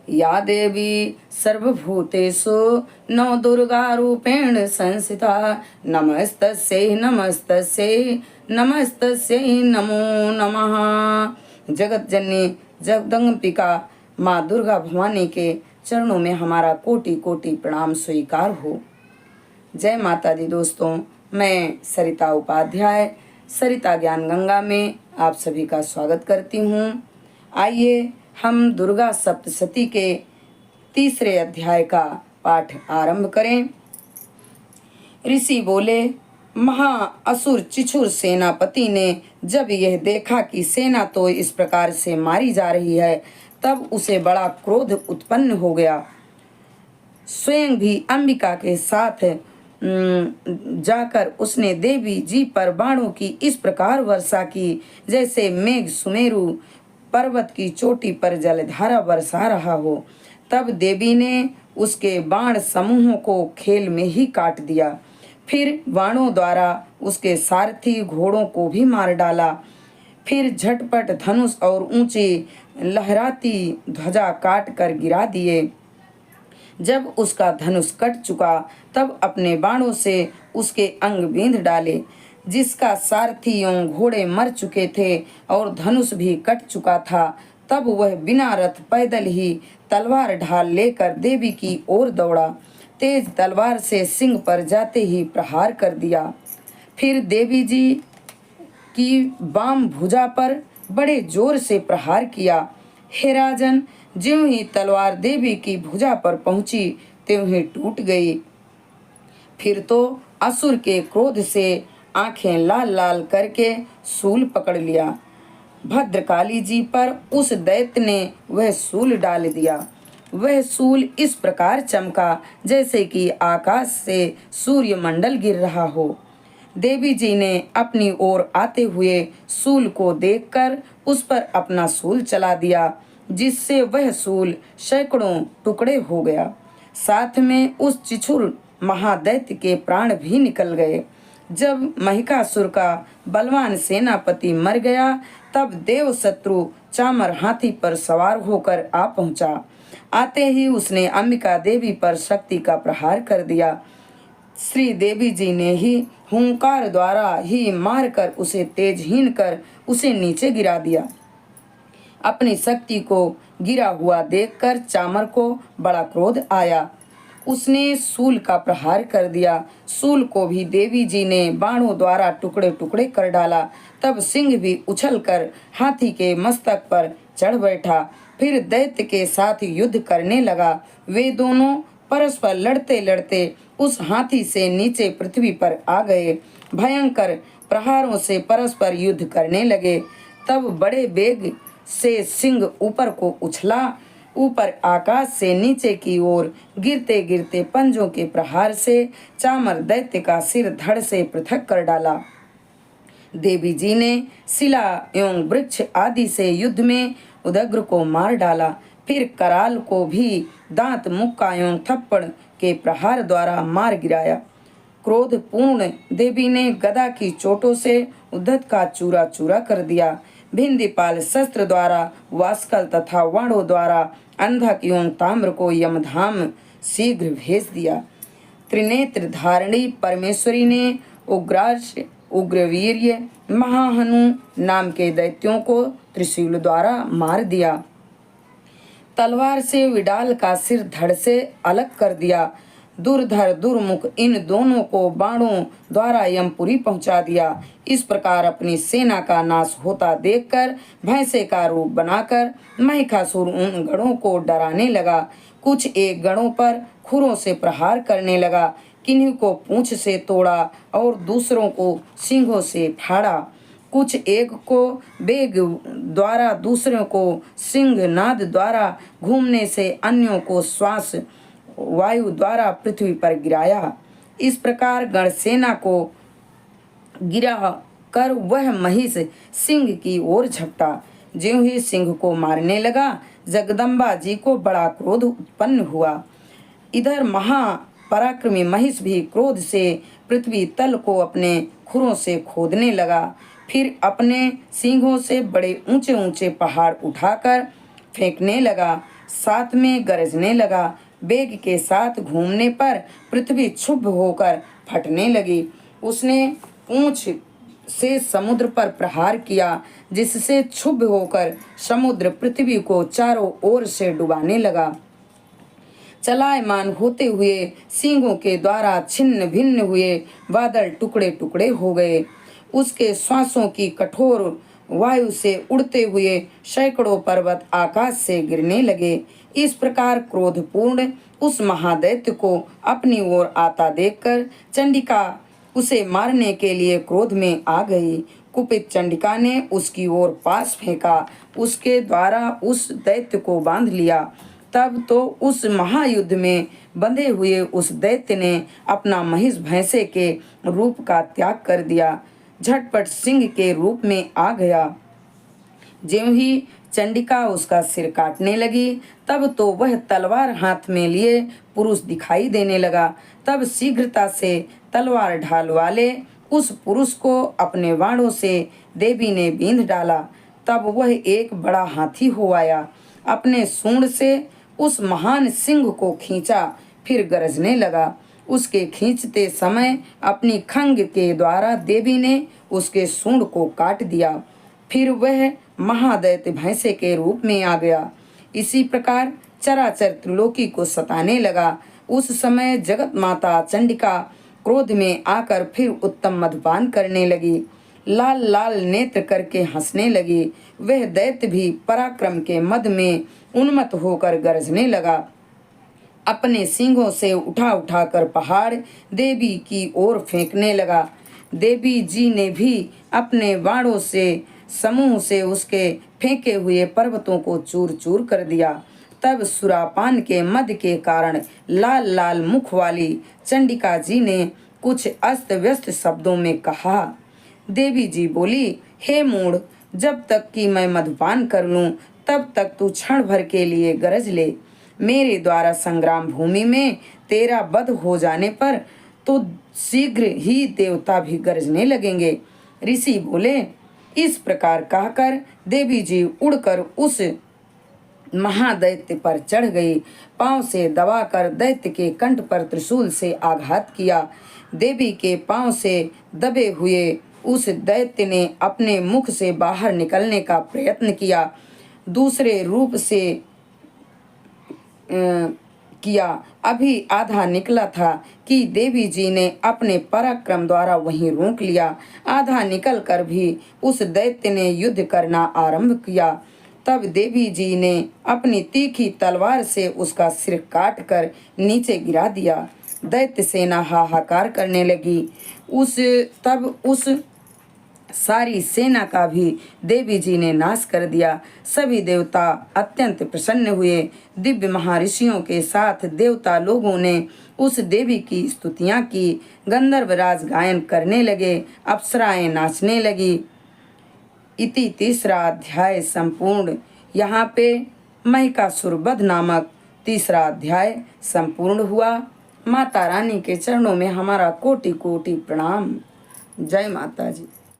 या देवी सर्वभूतेषु नवदुर्गा रूपेण संस्थिता नमस्तस्यै नमस्तस्यै नमस्तस्यै नमो नमः। जगत जननी जगदम्बिका माँ दुर्गा भवानी के चरणों में हमारा कोटि कोटि प्रणाम स्वीकार हो। जय माता दी दोस्तों, मैं सरिता उपाध्याय सरिता ज्ञान गंगा में आप सभी का स्वागत करती हूँ। आइए हम दुर्गा सप्तशती के तीसरे अध्याय का पाठ आरंभ करें। ऋषि बोले, महा असुर चिछुर सेनापति ने जब यह देखा कि सेना तो इस प्रकार से मारी जा रही है, तब उसे बड़ा क्रोध उत्पन्न हो गया। स्वयं भी अंबिका के साथ जाकर उसने देवी जी पर बाणों की इस प्रकार वर्षा की जैसे मेघ सुमेरु पर्वत की चोटी पर जलधारा बरसा रहा हो। तब देवी ने उसके बाण समूहों को खेल में ही काट दिया। फिर बाणों द्वारा उसके सारथी घोड़ों को भी मार डाला। फिर झटपट धनुष और ऊंची लहराती ध्वजा काट कर गिरा दिए। जब उसका धनुष कट चुका तब अपने बाणों से उसके अंग बींध डाले। जिसका सारथी एवं घोड़े मर चुके थे और धनुष भी कट चुका था, तब वह बिना रथ पैदल ही तलवार ढाल लेकर देवी की ओर दौड़ा। तेज तलवार से सिंह पर जाते ही प्रहार कर दिया। फिर देवी जी की बाम भुजा पर बड़े जोर से प्रहार किया। हे राजन, ज्यों ही तलवार देवी की भुजा पर पहुंची त्यों ही टूट गई। फिर तो असुर के क्रोध से आंखें लाल लाल करके सूल पकड़ लिया। भद्रकाली जी पर उस दैत्य ने वह सूल डाल दिया। वह सूल इस प्रकार चमका जैसे कि आकाश से सूर्य मंडल गिर रहा हो। देवी जी ने अपनी ओर आते हुए सूल को देखकर उस पर अपना सूल चला दिया, जिससे वह सूल सैकड़ों टुकड़े हो गया। साथ में उस चिछुर महादैत्य के प्राण भी निकल गए। जब महिषासुर का बलवान सेनापति मर गया, तब देव शत्रु चामर हाथी पर सवार होकर आ पहुंचा। आते ही उसने अंबिका देवी पर शक्ति का प्रहार कर दिया। श्री देवी जी ने ही हुंकार द्वारा ही मारकर उसे तेजहीन कर उसे नीचे गिरा दिया। अपनी शक्ति को गिरा हुआ देखकर चामर को बड़ा क्रोध आया। उसने सूल का प्रहार कर दिया। सूल को भी देवी जी ने बाणों द्वारा टुकड़े टुकड़े कर डाला। तब सिंह भी उछलकर हाथी के मस्तक पर चढ़ बैठा। फिर दैत्य के साथ युद्ध करने लगा। वे दोनों परस्पर लड़ते लड़ते उस हाथी से नीचे पृथ्वी पर आ गए। भयंकर प्रहारों से परस्पर युद्ध करने लगे। तब बड़े वेग से सिंह ऊपर को उछला। ऊपर आकाश से नीचे की ओर गिरते गिरते पंजों के प्रहार से चामर दैत्य का सिर धड़ से पृथक कर डाला। देवी जी ने शिला एवं वृक्ष आदि से युद्ध में उदग्र को मार डाला। फिर कराल को भी दांत मुक्का एवं थप्पड़ के प्रहार द्वारा मार गिराया। क्रोध पूर्ण देवी ने गदा की चोटों से उद्धत का चूरा चूरा कर दिया। भिंदीपाल शस्त्र द्वारा वास्कल तथा वाणों द्वारा अंधक एवं ताम्र को यमधाम शीघ्र भेज दिया। त्रिनेत्र धारणी परमेश्वरी ने उग्राश उग्रवीर्य महाहनु नाम के दैत्यों को त्रिशूल द्वारा मार दिया। तलवार से विडाल का सिर धड़ से अलग कर दिया। दुर्धर दुर्मुख इन दोनों को बाणों द्वारा यमपुरी पहुंचा दिया। इस प्रकार अपनी सेना का नाश होता देखकर भैंसे का रूप बनाकर महिषासुर उन गणों को डराने लगा। कुछ एक गणों पर खुरों से प्रहार करने लगा। किन्हीं को पूंछ से तोड़ा और दूसरों को सींगों से फाड़ा। कुछ एक को बेग द्वारा, दूसरों को सिंह नाद द्वारा, घूमने से अन्यों को श्वास वायु द्वारा पृथ्वी पर गिराया। इस प्रकार गणसेना को गिरा कर वह महिष सिंह की ओर झपटा। ज्यों ही सिंह को मारने लगा, जगदम्बा जी को बड़ा क्रोध उत्पन्न हुआ। इधर महापराक्रमी महिष भी क्रोध से पृथ्वी तल को अपने खुरों से खोदने लगा। फिर अपने सींगों से बड़े ऊंचे ऊंचे पहाड़ उठाकर फेंकने लगा। साथ में गरजने लगा। वेग के साथ घूमने पर पृथ्वी क्षुब्ध होकर फटने लगी। उसने पूंछ से समुद्र पर प्रहार किया, जिससे क्षुब्ध होकर समुद्र पृथ्वी को चारों ओर से डुबाने लगा। चलायमान होते हुए सींगों के द्वारा छिन्न भिन्न हुए बादल टुकड़े टुकड़े हो गए। उसके श्वासों की कठोर वायु से उड़ते हुए सैकड़ों पर्वत आकाश से गिरने लगे। इस प्रकार क्रोधपूर्ण उस महादैत्य को अपनी ओर आता देखकर चंडिका उसे मारने के लिए क्रोध में आ गई। कुपित चंडिका ने उसकी ओर पास फेंका, उसके द्वारा उस दैत्य को बांध लिया। तब तो उस महायुद्ध में बंधे हुए उस दैत्य ने अपना महिष भैंसे के रूप का त्याग कर दिया, झटपट सिंह के रूप में आ गया। ज्यों ही चंडिका उसका सिर काटने लगी, तब तो वह तलवार हाथ में लिए पुरुष दिखाई देने लगा। तब शीघ्रता से तलवार ढाल वाले उस पुरुष को अपने बाणों से देवी ने बींध डाला। तब वह एक बड़ा हाथी हो आया, अपने सूंड से उस महान सिंह को खींचा, फिर गरजने लगा। उसके खींचते समय अपनी खंग के द्वारा देवी ने उसके सूंड को काट दिया। फिर वह महादैत्य भैंसे के रूप में आ गया। इसी प्रकार चराचर त्रिलोकी को सताने लगा। उस समय जगत माता चंडिका क्रोध में आकर फिर उत्तम मधुपान करने लगी, लाल लाल नेत्र करके हंसने लगी। वह दैत्य भी पराक्रम के मद में उन्मत्त होकर गरजने लगा। अपने सींगों से उठा उठा कर पहाड़ देवी की ओर फेंकने लगा। देवी जी ने भी अपने बाणों से समूह से उसके फेंके हुए पर्वतों को चूर चूर कर दिया। तब सुरापान के मद के कारण लाल लाल मुख वाली चंडिका जी ने कुछ अस्त व्यस्त शब्दों में कहा। देवी जी बोली, हे मूढ़, जब तक कि मैं मधुपान कर लूं तब तक तू क्षण भर के लिए गरज ले। मेरे द्वारा संग्राम भूमि में तेरा वध हो जाने पर तो शीघ्र ही देवता भी गरजने लगेंगे। ऋषि बोले। इस प्रकार कहकर देवी जी उड़कर उस महादैत्य पर चढ़ गई। पांव से दबाकर दैत्य के कंठ पर त्रिशूल से आघात किया। देवी के पांव से दबे हुए उस दैत्य ने अपने मुख से बाहर निकलने का प्रयत्न किया, दूसरे रूप से किया। अभी आधा निकला था कि देवी जी ने अपने पराक्रम द्वारा वहीं रोक लिया। आधा निकलकर भी उस दैत्य ने युद्ध करना आरंभ किया। तब देवी जी ने अपनी तीखी तलवार से उसका सिर काट कर नीचे गिरा दिया। दैत्य सेना हाहाकार करने लगी। तब उस सारी सेना का भी देवी जी ने नाश कर दिया। सभी देवता अत्यंत प्रसन्न हुए। दिव्य महर्षियों के साथ देवता लोगों ने उस देवी की स्तुतियां की। गंधर्वराज गायन करने लगे, अप्सराएं नाचने लगी। इति तीसरा अध्याय संपूर्ण। यहाँ पे महिषासुर वध नामक तीसरा अध्याय संपूर्ण हुआ। माता रानी के चरणों में हमारा कोटि कोटि प्रणाम। जय माता जी।